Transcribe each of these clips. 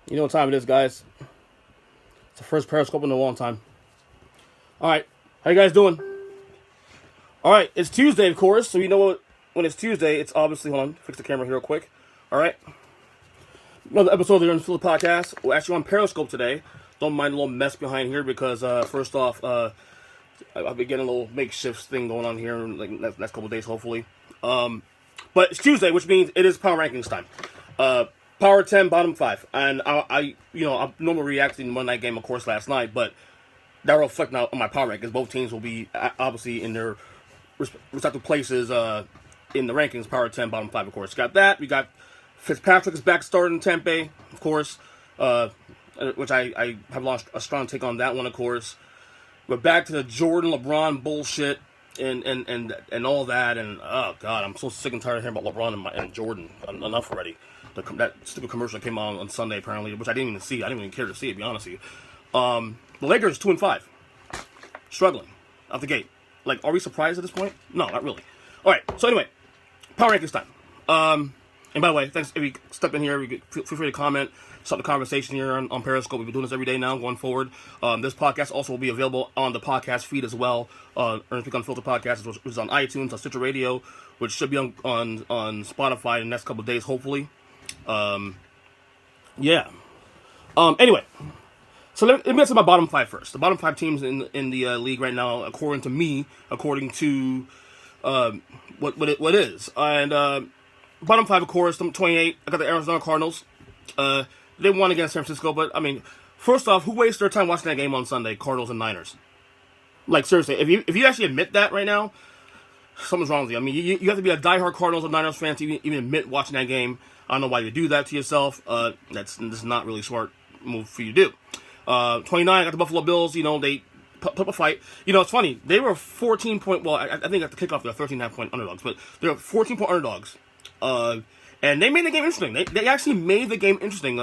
You know what time it is, guys. It's the first Periscope in a long time. Alright, how you guys doing? Alright, it's Tuesday, of course, so you know what, when it's Tuesday, it's obviously, hold on, fix the camera here real quick. Alright. Another episode of the Unfiltered Podcast. We're actually on Periscope today. Don't mind a little mess behind here because, first off, I've been getting a little makeshift thing going on here in like next couple of days, hopefully. But it's Tuesday, which means it is Power Rankings time. Power 10, bottom 5. And I normally reacted in the Monday night game, of course, last night, but that will reflect now on my power rankings. Both teams will be obviously in their respective places in the rankings. Power 10, bottom 5, of course. Got that. We got Fitzpatrick is back starting in Tampa, of course, which I have lost a strong take on that one, of course. We're back to the Jordan, LeBron bullshit and all that. And, oh, God, I'm so sick and tired of hearing about LeBron and Jordan. Enough already. That stupid commercial came on Sunday, apparently, which I didn't even see. I didn't even care to see it, to be honest with you. The Lakers 2-5, struggling out the gate. Like, are we surprised at this point? No, not really. All right. So anyway, power rankings time. And by the way, thanks if you step in here. Feel free to comment, start the conversation here on Periscope. We've been doing this every day now, going forward. This podcast also will be available on the podcast feed as well. Ernest Speak Unfiltered Podcast, which is on iTunes, on Stitcher Radio, which should be on Spotify in the next couple of days, hopefully. Yeah. Anyway, so let me get to my bottom 5 first. The bottom 5 teams in the league right now, according to what it is. And bottom 5, of course, I'm 28. I got the Arizona Cardinals. They won against San Francisco, but I mean, first off, who wastes their time watching that game on Sunday? Cardinals and Niners. Like, seriously, if you actually admit that right now, something's wrong with you. I mean, you have to be a diehard Cardinals and Niners fan to even admit watching that game. I don't know why you do that to yourself. That's not really a smart move for you to do. 29, I got the Buffalo Bills. You know, they put up a fight. You know, it's funny. They were 14-point, well, I think at the kickoff they're 13.5-point underdogs, but they're 14-point underdogs. And they made the game interesting. They actually made the game interesting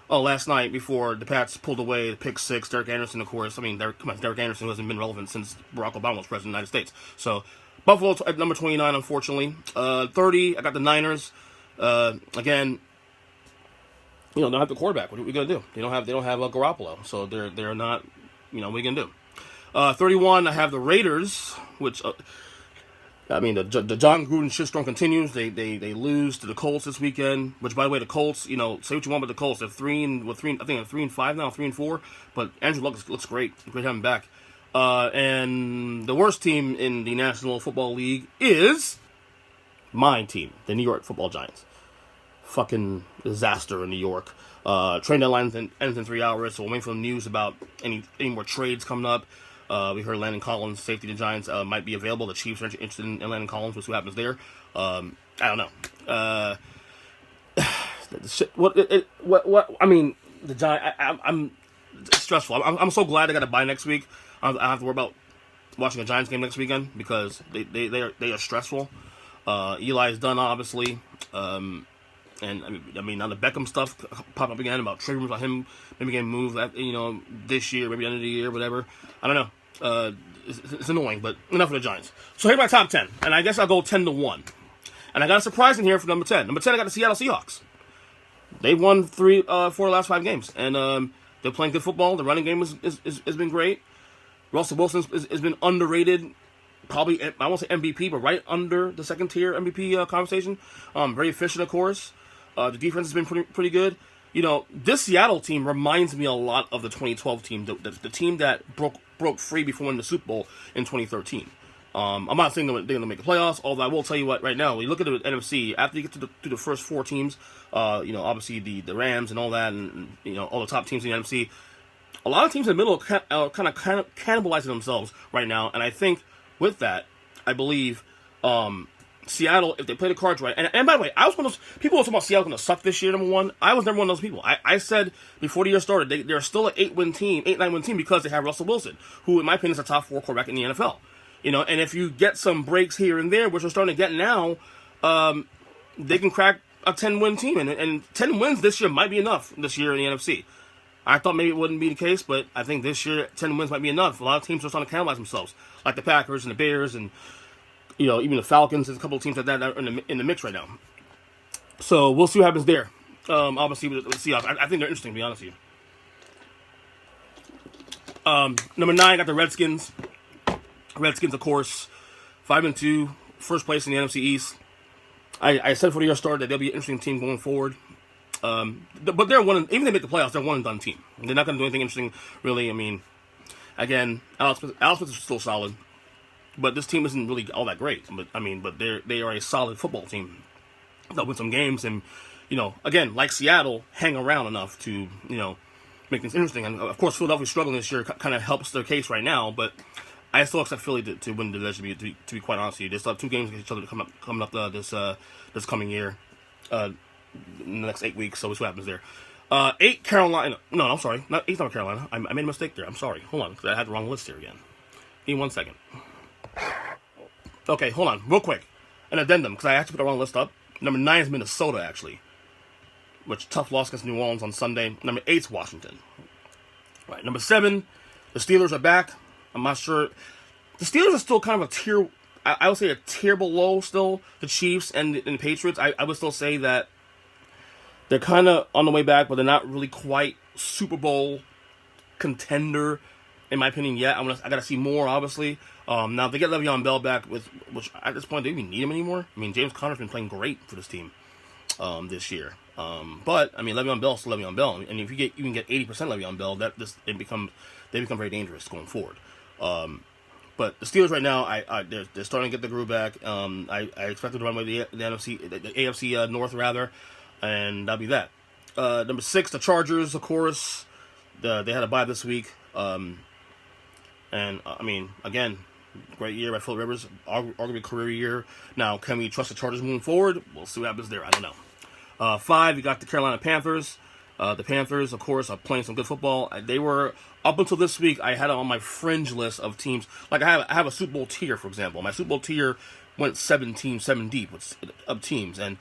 last night before the Pats pulled away the pick 6. Derek Anderson, of course. I mean, Derek Anderson hasn't been relevant since Barack Obama was president of the United States. So, Buffalo at number 29, unfortunately. 30, I got the Niners. Again, you know, they don't have the quarterback. What are we gonna do? They don't have Garoppolo, so they're not. You know, what are you gonna do? 31, I have the Raiders, which I mean the John Gruden shitstorm continues. They lose to the Colts this weekend. Which, by the way, the Colts, you know, say what you want about the Colts. They're 3-5 now, 3-4. But Andrew Luck looks great. Great having him back. And the worst team in the National Football League is my team, the New York Football Giants. Fucking disaster in New York. Trade deadline ends in 3 hours, so we're waiting for the news about any more trades coming up. We heard Landon Collins, safety of the Giants, might be available. The Chiefs are interested in Landon Collins. We'll see what happens there. I don't know. What? I mean, the Giants. I'm stressful. I'm so glad I got to bye next week. I don't have to worry about watching a Giants game next weekend because they are stressful. Eli's done, obviously. And I mean, now the Beckham stuff popped up again about triggers about him maybe getting moved, this year, maybe end of the year, whatever. I don't know. It's annoying, but enough of the Giants. So here's my top 10, and I guess I'll go 10-1. And I got a surprise in here for number 10. Number 10, I got the Seattle Seahawks. They've won 4 of the last 5 games, and they're playing good football. The running game has been great. Russell Wilson has been underrated. Probably, I won't say MVP, but right under the second tier MVP conversation. Very efficient, of course. The defense has been pretty good. You know, this Seattle team reminds me a lot of the 2012 team, the team that broke free before winning the Super Bowl in 2013. I'm not saying they're going to make the playoffs, although I will tell you what, right now, when you look at the NFC, after you get to the first 4 teams, obviously the Rams and all that, and all the top teams in the NFC, a lot of teams in the middle are kind of cannibalizing themselves right now, and I think with that, I believe Seattle, if they play the cards right, and by the way, I was one of those people who were talking about Seattle going to suck this year, number one. I was never one of those people. I said before the year started, they're still an 8-9 win team because they have Russell Wilson, who in my opinion is a top 4 quarterback in the NFL. And if you get some breaks here and there, which we're starting to get now, they can crack a 10-win team, and 10 wins this year might be enough this year in the NFC. I thought maybe it wouldn't be the case, but I think this year 10 wins might be enough. A lot of teams are starting to cannibalize themselves, like the Packers and the Bears and even the Falcons. There's a couple of teams like that are in the mix right now. So we'll see what happens there. Obviously, with the Seahawks, I think they're interesting, to be honest with you. Number 9, got the Redskins. Redskins, of course, 5-2, first place in the NFC East. I said for the year start that they'll be an interesting team going forward. But they're even if they make the playoffs, they're a one-and-done team. They're not going to do anything interesting, really. I mean, again, Alex Smith is still solid, but this team isn't really all that great. But they are a solid football team. They'll win some games, and again, like Seattle, hang around enough to make things interesting. And of course, Philadelphia struggling this year kind of helps their case right now, but I still expect Philly to win the division. To be quite honest with you, they still have 2 games against each other coming up this coming year, in the next 8 weeks. So we'll see what happens there. 8 Carolina. No, I'm sorry. 8's not Carolina. I made a mistake there. I'm sorry. Hold on, because I had the wrong list here again. Give me 1 second. Okay, hold on, real quick. An addendum, because I actually put the wrong list up. Number 9 is Minnesota, actually, which tough loss against New Orleans on Sunday. Number 8's Washington. Right. Number 7, the Steelers are back. I'm not sure. The Steelers are still kind of a tier. I would say a tier below still the Chiefs and the Patriots. I would still say that they're kind of on the way back, but they're not really quite Super Bowl contender, in my opinion, yet. I got to see more, obviously. Now, if they get Le'Veon Bell back, which at this point, they don't even need him anymore. I mean, James Conner's been playing great for this team this year. But, I mean, Le'Veon Bell's still Le'Veon Bell. And if you can get 80% Le'Veon Bell, they become very dangerous going forward. But the Steelers right now, they're starting to get the groove back. I expect them to run with the AFC North rather, and that'll be that. Number 6, the Chargers, of course. They had a bye this week, and I mean, again, great year by Phillip Rivers, arguably career year. Now, can we trust the Chargers moving forward? We'll see what happens there. I don't know. 5, you got the Carolina Panthers. The Panthers, of course, are playing some good football. They were, up until this week, I had it on my fringe list of teams. Like, I have a Super Bowl tier, for example. My Super Bowl tier went 7 deep of teams. And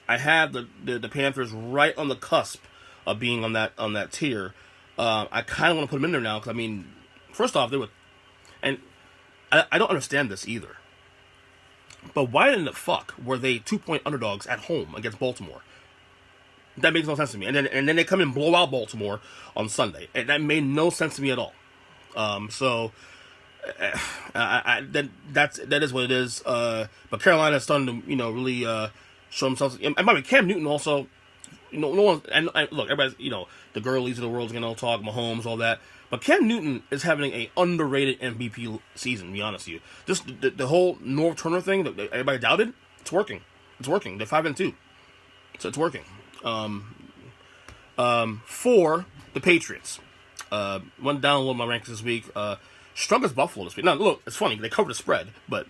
I had the Panthers right on the cusp of being on that tier. I kind of want to put them in there now, because, I mean, first off, they were... And I don't understand this either. But why in the fuck were they 2-point underdogs at home against Baltimore? That makes no sense to me. And then they come and blow out Baltimore on Sunday. And that made no sense to me at all. That is what it is. But Carolina is starting to, really show themselves. And by the way, Cam Newton also, no one. And look, everybody's, the girlies of the world can all talk, Mahomes, all that. But Cam Newton is having a underrated MVP season. To be honest with you, just the whole Norv Turner thing that everybody doubted, it's working. It's working. They're 5-2, so it's working. 4, the Patriots. Went down a little my rankings this week. Strong as Buffalo this week. Now, look, it's funny. They covered the spread, but,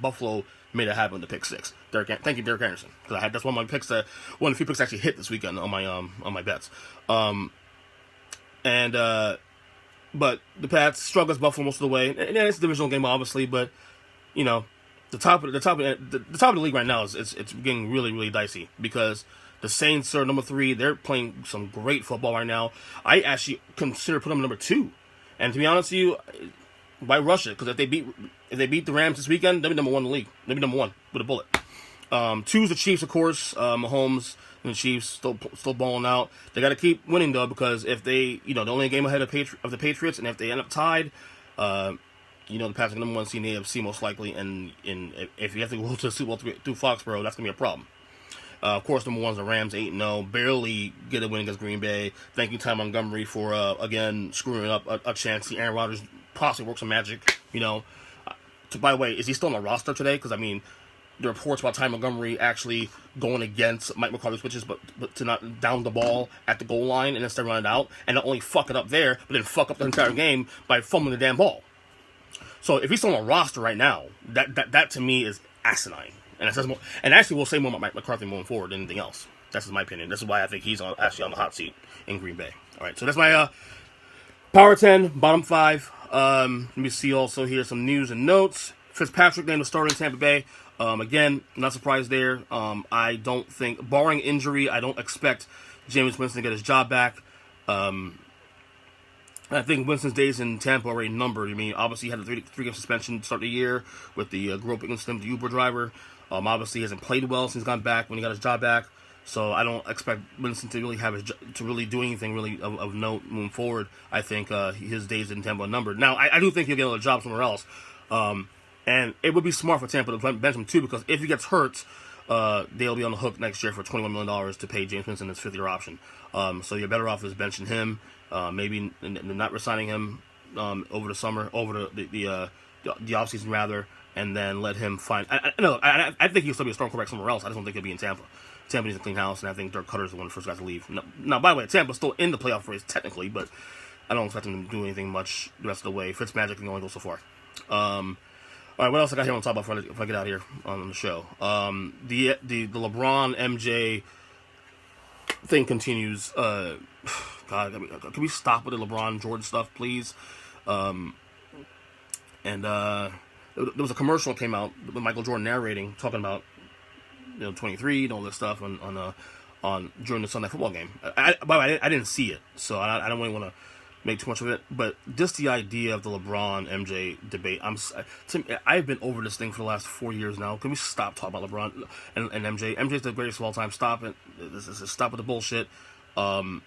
Buffalo made it happen with the pick 6. Thank you, Derek Anderson. Because that's one of my picks, one of the few picks actually hit this weekend on my bets. But the Pats struggle as Buffalo most of the way. And it's a divisional game, obviously, but, the top of the league right now it's getting really, really dicey, because the Saints are number 3. They're playing some great football right now. I actually consider putting them number 2. And to be honest with you, why rush it? Because if they beat the Rams this weekend, they'll be number 1 in the league. They'll be number 1 with a bullet. 2 is the Chiefs, of course. Mahomes and the Chiefs still balling out. They got to keep winning though, because if they, they're only a game ahead of the Patriots, and if they end up tied, the Pats are number 1 seed in the AFC most likely. And if you have to go to the Super Bowl through Foxborough, that's gonna be a problem. Of course, number 1's the Rams, 8-0, barely get a win against Green Bay. Thank you, Ty Montgomery, for again screwing up a chance. See Aaron Rodgers possibly work some magic. By the way, is he still on the roster today? Because I mean, the reports about Ty Montgomery actually going against Mike McCarthy's switches, but to not down the ball at the goal line and instead run it out, and not only fuck it up there, but then fuck up the entire game by fumbling the damn ball. So if he's still on the roster right now, that to me is asinine. And it says more, and actually we'll say more about Mike McCarthy moving forward than anything else. That's just my opinion. This is why I think he's actually on the hot seat in Green Bay. All right, so that's my Power 10, bottom 5. Let me see also here some news and notes. Fitzpatrick named the starter in Tampa Bay. Again, not surprised there. I don't think, barring injury, I don't expect Jameis Winston to get his job back. I think Winston's days in Tampa are already numbered. I mean, obviously he had a 3-game suspension to start the year with the groping incident, the Uber driver. Obviously he hasn't played well since he's gone back when he got his job back. So I don't expect Winston to really to really do anything really of note moving forward. I think his days in Tampa are numbered. Now I do think he'll get another job somewhere else, and it would be smart for Tampa to bench him too, because if he gets hurt, they'll be on the hook next year for $21 million to pay James Winston his 5th-year option. So you're better off just benching him, maybe not resigning him over the summer, over the offseason rather, and then let him find. I think he'll still be a starting quarterback somewhere else. I just don't think he'll be in Tampa. Tampa needs a clean house, and I think Dirk Cutter's the one of the first guys to leave. Now, by the way, Tampa's still in the playoff race technically, but I don't expect him to do anything much the rest of the way. Fitzmagic can only go so far. All right, what else I got here on top of if I get out of here on the show? The LeBron MJ thing continues. God, can we stop with the LeBron Jordan stuff, please? And there was a commercial that came out with Michael Jordan narrating, talking about 23 and all this stuff on during the Sunday football game. By the way, I didn't see it, so I don't really want to make too much of it. But just the idea of the LeBron MJ debate, I've been over this thing for the last 4 years now. Can we stop talking about LeBron and MJ? MJ's the greatest of all time. Stop it. Stop with the bullshit. And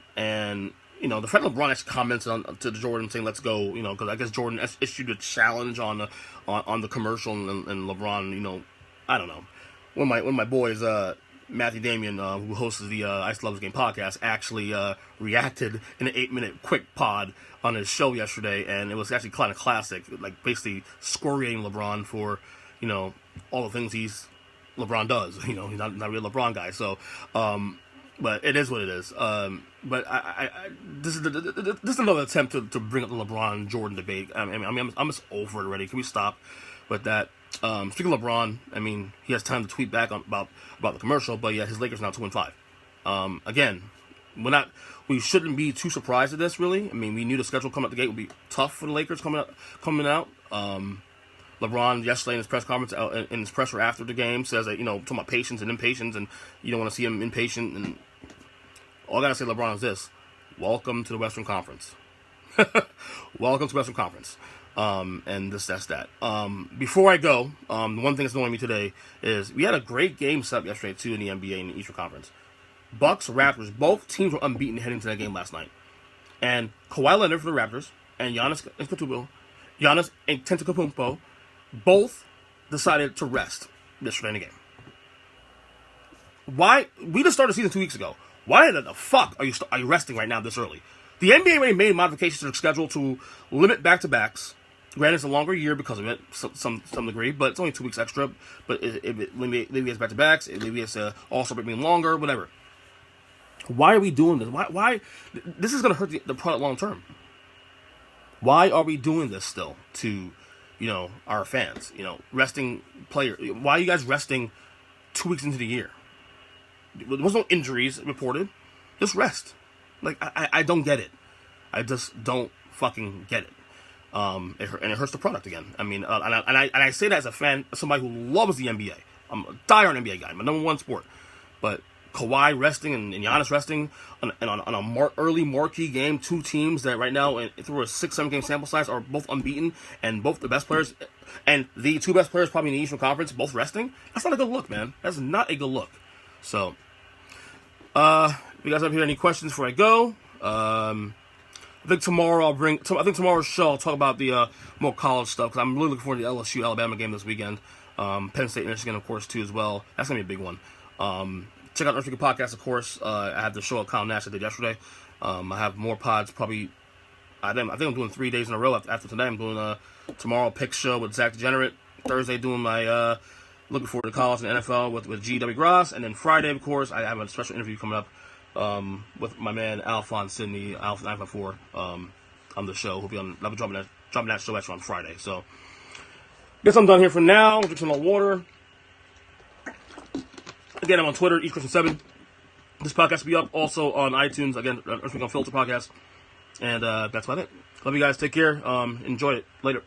the fact that LeBron actually commented to Jordan saying "Let's go," because I guess Jordan issued a challenge on the commercial, and LeBron, I don't know. One of my boys, Matthew Damian, who hosts the I Still Love This Game podcast, actually reacted in an 8-minute quick pod on his show yesterday, and it was actually kind of classic, like basically excoriating LeBron for, all the things LeBron does. He's not a real LeBron guy. So, but it is what it is. But this is another attempt to bring up the LeBron Jordan debate. I'm just over it already. Can we stop with that? Speaking of LeBron, he has time to tweet back about the commercial, but yeah, his Lakers now 2-5. Again, we shouldn't be too surprised at this, really. We knew the schedule coming out the gate would be tough for the Lakers coming out. LeBron yesterday in his press conference, in his presser after the game, says that, talking about patience and impatience, and you don't want to see him impatient. And all I gotta say, LeBron, is this: welcome to the Western Conference. Welcome to the Western Conference. And that's that. Before I go, the one thing that's annoying me today is we had a great game set up yesterday too in the NBA in the Eastern Conference. Bucks, Raptors, both teams were unbeaten heading to that game last night. And Kawhi Leonard for the Raptors and Giannis Antetokounmpo both decided to rest yesterday in the game. Why? We just started the season 2 weeks ago. Why the fuck are you resting right now this early? The NBA already made modifications to their schedule to limit back-to-backs. Granted, it's a longer year because of it, some degree, but it's only 2 weeks extra. But maybe it's back-to-backs, maybe it's also being longer, whatever. Why are we doing this? Why? This is going to hurt the product long term. Why are we doing this still to, our fans? Resting players. Why are you guys resting 2 weeks into the year? There was no injuries reported. Just rest. I don't get it. I just don't fucking get it. It hurts the product again. And I say that as a fan, somebody who loves the NBA. I'm a diehard NBA guy, my number one sport. But Kawhi resting and Giannis resting on a early marquee game, two teams that right now, through a 6-7 game sample size, are both unbeaten, and both the best players, and the two best players probably in the Eastern Conference, both resting. That's not a good look, man. That's not a good look. So, if you guys have any questions before I go, I think tomorrow's show I'll talk about the more college stuff, because I'm really looking forward to the LSU Alabama game this weekend. Penn State, Michigan, of course, too, as well. That's gonna be a big one. Check out the Earth Podcast, of course. I have the show at Kyle Nash I did yesterday. I have more pods probably. I think I'm doing 3 days in a row after today. I'm doing tomorrow Pick Show with Zach DeGenerate. Thursday doing my looking forward to college and NFL with G.W. Gross, and then Friday, of course, I have a special interview coming up with my man Alphonse Sidney, Alpha 954 on the show. I'll be dropping that show actually on Friday. So, guess I'm done here for now. Drink some more water. Again, I'm on Twitter, EastChristian7. This podcast will be up also on iTunes. Again, Earthquake Unfiltered podcast. And that's about it. Love you guys. Take care. Enjoy it. Later.